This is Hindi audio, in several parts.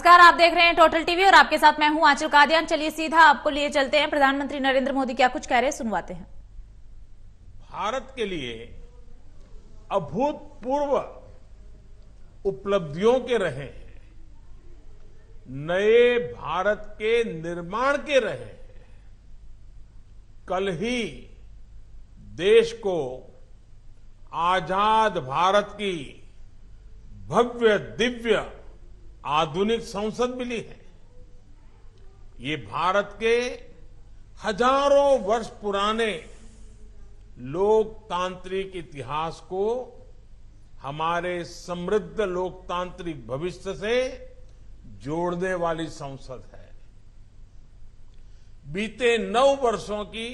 नमस्कार, आप देख रहे हैं टोटल टीवी और आपके साथ मैं हूं आंचल कादियान। चलिए सीधा आपको लिए चलते हैं। प्रधानमंत्री नरेंद्र मोदी क्या कुछ कह रहे हैं, सुनवाते हैं। भारत के लिए अभूतपूर्व उपलब्धियों के रहे हैं, नए भारत के निर्माण के रहे हैं। कल ही देश को आजाद भारत की भव्य दिव्य आधुनिक संसद मिली है। ये भारत के हजारों वर्ष पुराने लोकतांत्रिक इतिहास को हमारे समृद्ध लोकतांत्रिक भविष्य से जोड़ने वाली संसद है। बीते 9 वर्षों की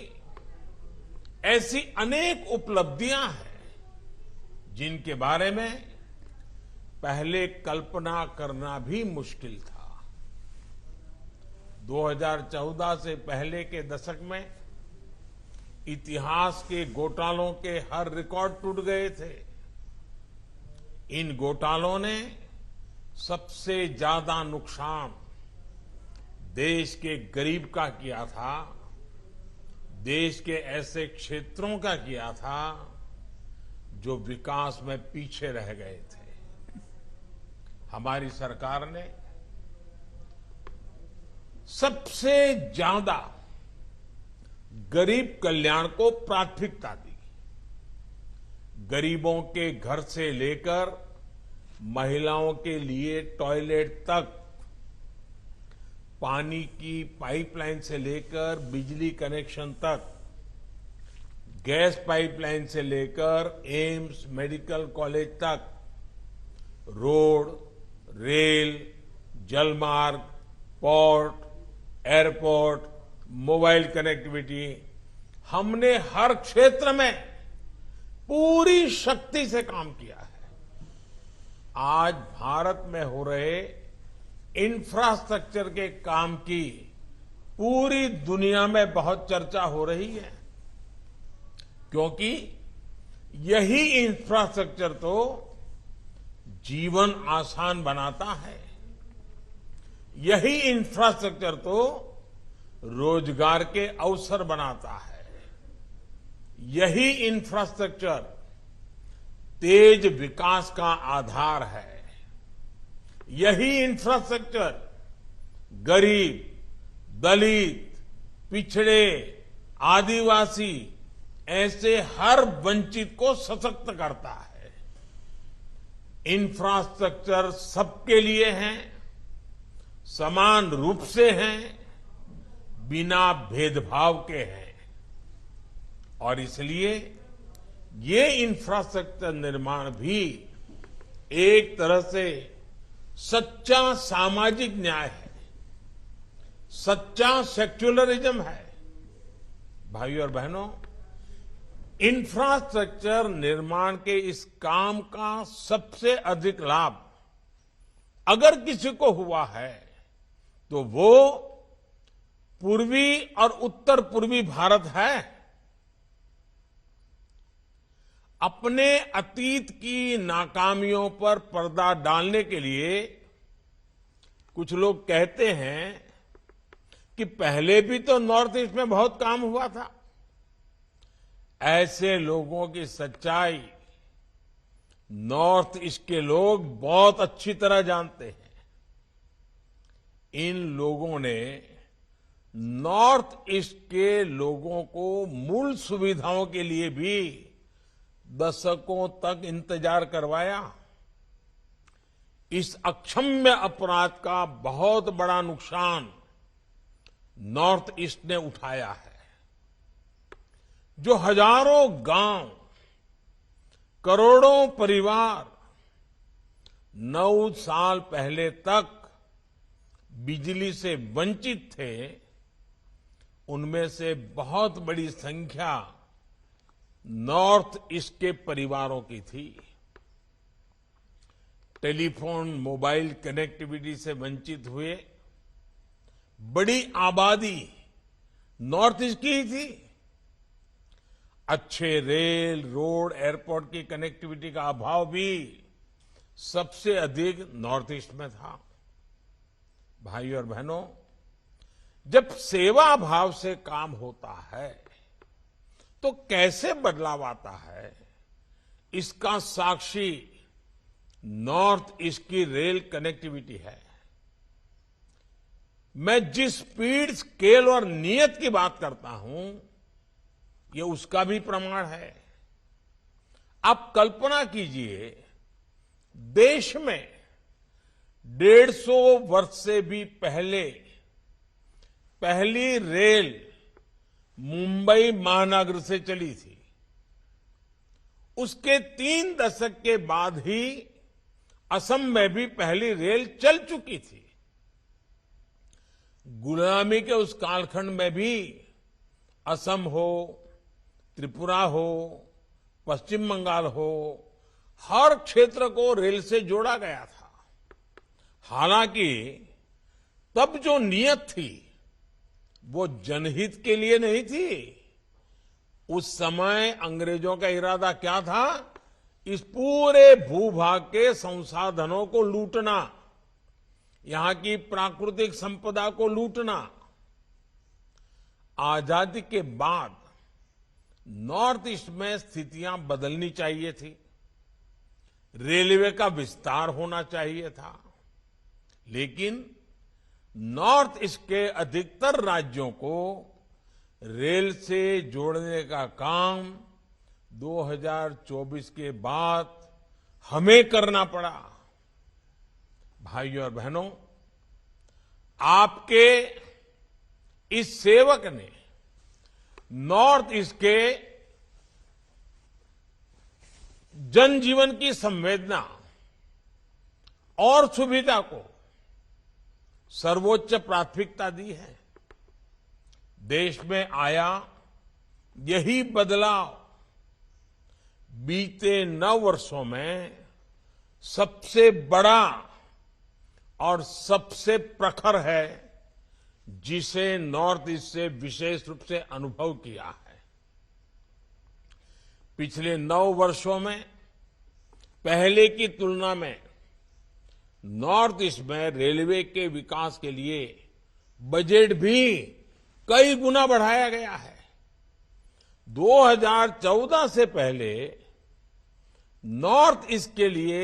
ऐसी अनेक उपलब्धियां हैं जिनके बारे में पहले कल्पना करना भी मुश्किल था। 2014 से पहले के दशक में इतिहास के घोटालों के हर रिकॉर्ड टूट गए थे। इन घोटालों ने सबसे ज्यादा नुकसान देश के गरीब का किया था, देश के ऐसे क्षेत्रों का किया था जो विकास में पीछे रह गए थे। हमारी सरकार ने सबसे ज्यादा गरीब कल्याण को प्राथमिकता दी। गरीबों के घर से लेकर महिलाओं के लिए टॉयलेट तक, पानी की पाइपलाइन से लेकर बिजली कनेक्शन तक, गैस पाइपलाइन से लेकर एम्स मेडिकल कॉलेज तक, रोड, रेल, जलमार्ग, पोर्ट, एयरपोर्ट, मोबाइल कनेक्टिविटी, हमने हर क्षेत्र में पूरी शक्ति से काम किया है। आज भारत में हो रहे इंफ्रास्ट्रक्चर के काम की पूरी दुनिया में बहुत चर्चा हो रही है, क्योंकि यही इंफ्रास्ट्रक्चर तो जीवन आसान बनाता है। यही इंफ्रास्ट्रक्चर तो रोजगार के अवसर बनाता है। यही इंफ्रास्ट्रक्चर तेज विकास का आधार है। यही इंफ्रास्ट्रक्चर गरीब, दलित, पिछड़े, आदिवासी ऐसे हर वंचित को सशक्त करता है। इंफ्रास्ट्रक्चर सबके लिए है, समान रूप से हैं, बिना भेदभाव के हैं। और इसलिए ये इंफ्रास्ट्रक्चर निर्माण भी एक तरह से सच्चा सामाजिक न्याय है, सच्चा सेक्युलरिज्म है। भाइयों और बहनों, इंफ्रास्ट्रक्चर निर्माण के इस काम का सबसे अधिक लाभ अगर किसी को हुआ है तो वो पूर्वी और उत्तर पूर्वी भारत है। अपने अतीत की नाकामियों पर पर्दा डालने के लिए कुछ लोग कहते हैं कि पहले भी तो नॉर्थ ईस्ट में बहुत काम हुआ था। ऐसे लोगों की सच्चाई नॉर्थ ईस्ट के लोग बहुत अच्छी तरह जानते हैं। इन लोगों ने नॉर्थ ईस्ट के लोगों को मूल सुविधाओं के लिए भी दशकों तक इंतजार करवाया। इस अक्षम्य अपराध का बहुत बड़ा नुकसान नॉर्थ ईस्ट ने उठाया है। जो हजारों गांव, करोड़ों परिवार 9 साल पहले तक बिजली से वंचित थे, उनमें से बहुत बड़ी संख्या नॉर्थ ईस्ट के परिवारों की थी। टेलीफोन, मोबाइल कनेक्टिविटी से वंचित हुए बड़ी आबादी नॉर्थ ईस्ट की ही थी। अच्छे रेल, रोड, एयरपोर्ट की कनेक्टिविटी का अभाव भी सबसे अधिक नॉर्थ ईस्ट में था। भाइयों और बहनों, जब सेवा भाव से काम होता है तो कैसे बदलाव आता है, इसका साक्षी नॉर्थ ईस्ट की रेल कनेक्टिविटी है। मैं जिस स्पीड, स्केल और नियत की बात करता हूं, ये उसका भी प्रमाण है। आप कल्पना कीजिए, देश में 150 वर्ष से भी पहले पहली रेल मुंबई महानगर से चली थी। उसके 3 दशक के बाद ही असम में भी पहली रेल चल चुकी थी। गुलामी के उस कालखंड में भी असम हो, त्रिपुरा हो, पश्चिम बंगाल हो, हर क्षेत्र को रेल से जोड़ा गया था। हालांकि तब जो नियत थी वो जनहित के लिए नहीं थी। उस समय अंग्रेजों का इरादा क्या था? इस पूरे भूभाग के संसाधनों को लूटना, यहां की प्राकृतिक संपदा को लूटना। आजादी के बाद नॉर्थ ईस्ट में स्थितियां बदलनी चाहिए थी। रेलवे का विस्तार होना चाहिए था, लेकिन नॉर्थ ईस्ट के अधिकतर राज्यों को रेल से जोड़ने का काम 2024 के बाद हमें करना पड़ा। भाइयों और बहनों, आपके इस सेवक ने नॉर्थ ईस्ट के जनजीवन की संवेदना और सुविधा को सर्वोच्च प्राथमिकता दी है। देश में आया यही बदलाव बीते 9 वर्षों में सबसे बड़ा और सबसे प्रखर है, जिसे नॉर्थ ईस्ट से विशेष रूप से अनुभव किया है। पिछले 9 वर्षों में पहले की तुलना में नॉर्थ ईस्ट में रेलवे के विकास के लिए बजट भी कई गुना बढ़ाया गया है। 2014 से पहले नॉर्थ ईस्ट के लिए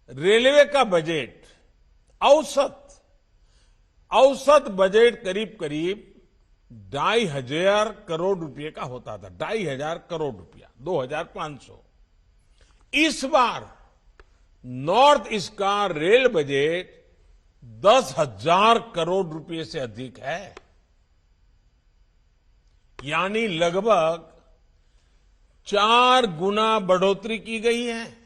रेलवे का बजट औसत बजट करीब 2,500 करोड़ रुपए का होता था। 2,500 करोड़ रुपया, 2,500। इस बार नॉर्थ ईस्ट का रेल बजट 10,000 करोड़ रुपए से अधिक है, यानी लगभग 4 गुना बढ़ोतरी की गई है।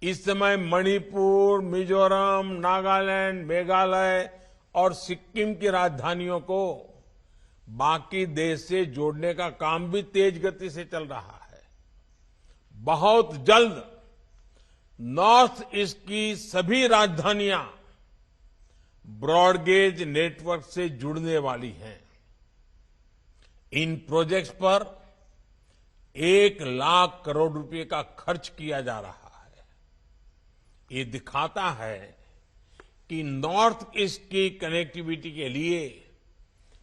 इस समय मणिपुर, मिजोरम, नागालैंड, मेघालय और सिक्किम की राजधानियों को बाकी देश से जोड़ने का काम भी तेज गति से चल रहा है। बहुत जल्द नॉर्थ ईस्ट की सभी राजधानियां ब्रॉडगेज नेटवर्क से जुड़ने वाली हैं। इन प्रोजेक्ट्स पर 1 लाख करोड़ रुपए का खर्च किया जा रहा है। ये दिखाता है कि नॉर्थ ईस्ट की कनेक्टिविटी के लिए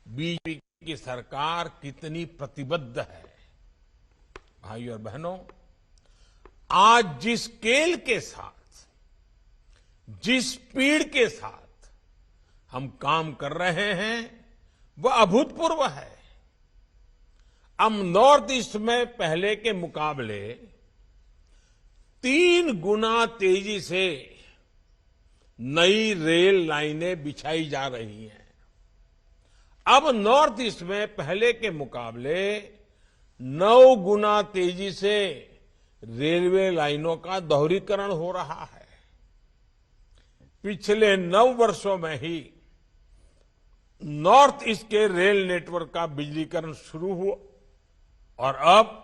बीजेपी की सरकार कितनी प्रतिबद्ध है। भाइयों और बहनों, आज जिस स्केल के साथ, जिस स्पीड के साथ हम काम कर रहे हैं, वह अभूतपूर्व है। हम नॉर्थ ईस्ट में पहले के मुकाबले 3 गुना तेजी से नई रेल लाइनें बिछाई जा रही हैं। अब नॉर्थ ईस्ट में पहले के मुकाबले 9 गुना तेजी से रेलवे लाइनों का दोहरीकरण हो रहा है। पिछले 9 वर्षों में ही नॉर्थ ईस्ट के रेल नेटवर्क का बिजलीकरण शुरू हुआ और अब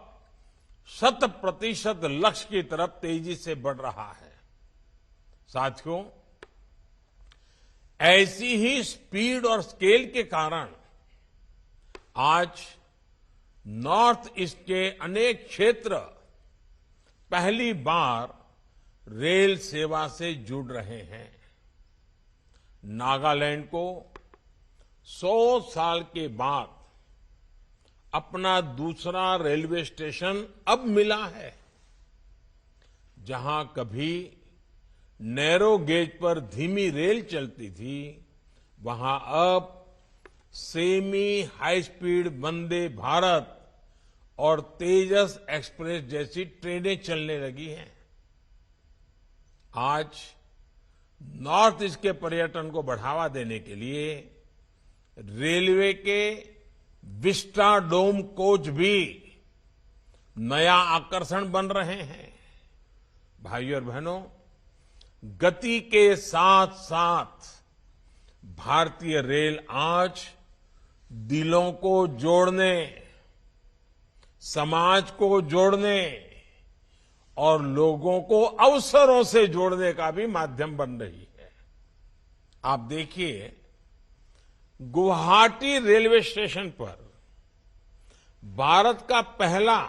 100% लक्ष्य की तरफ तेजी से बढ़ रहा है। साथियों, ऐसी ही स्पीड और स्केल के कारण आज नॉर्थ ईस्ट के अनेक क्षेत्र पहली बार रेल सेवा से जुड़ रहे हैं। नागालैंड को 100 साल के बाद अपना दूसरा रेलवे स्टेशन अब मिला है। जहां कभी नैरो गेज पर धीमी रेल चलती थी, वहां अब semi high speed Vande Bharat और तेजस एक्सप्रेस जैसी ट्रेनें चलने लगी हैं। आज नॉर्थ ईस्ट के पर्यटन को बढ़ावा देने के लिए रेलवे के विस्टाडोम कोच भी नया आकर्षण बन रहे हैं। भाइयों और बहनों, गति के साथ साथ भारतीय रेल आज दिलों को जोड़ने, समाज को जोड़ने और लोगों को अवसरों से जोड़ने का भी माध्यम बन रही है। आप देखिए, गुवाहाटी रेलवे स्टेशन पर भारत का पहला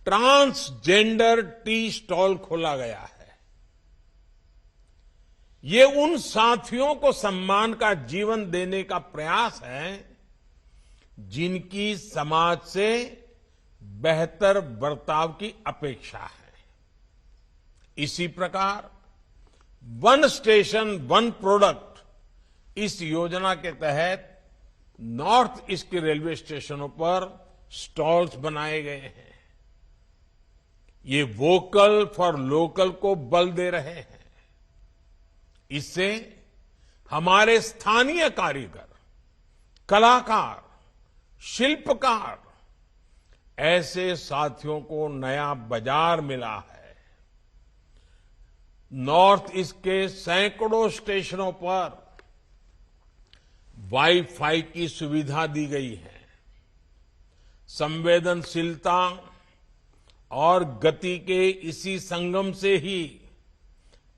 ट्रांसजेंडर टी स्टॉल खोला गया है। ये उन साथियों को सम्मान का जीवन देने का प्रयास है जिनकी समाज से बेहतर बर्ताव की अपेक्षा है। इसी प्रकार वन स्टेशन वन प्रोडक्ट इस योजना के तहत नॉर्थ ईस्ट के रेलवे स्टेशनों पर स्टॉल्स बनाए गए हैं। ये वोकल फॉर लोकल को बल दे रहे हैं। इससे हमारे स्थानीय कारीगर, कलाकार, शिल्पकार, ऐसे साथियों को नया बाजार मिला है। नॉर्थ ईस्ट के सैकड़ों स्टेशनों पर वाईफाई की सुविधा दी गई है। संवेदनशीलता और गति के इसी संगम से ही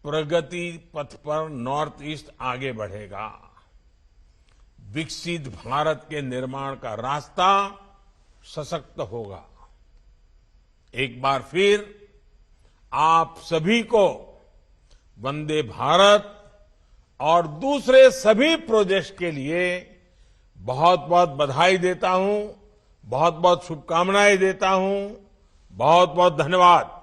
प्रगति पथ पर नॉर्थ ईस्ट आगे बढ़ेगा। विकसित भारत के निर्माण का रास्ता सशक्त होगा। एक बार फिर आप सभी को वंदे भारत और दूसरे सभी प्रोजेक्ट्स के लिए बहुत बहुत बधाई देता हूं, बहुत बहुत शुभकामनाएं देता हूं। बहुत बहुत धन्यवाद।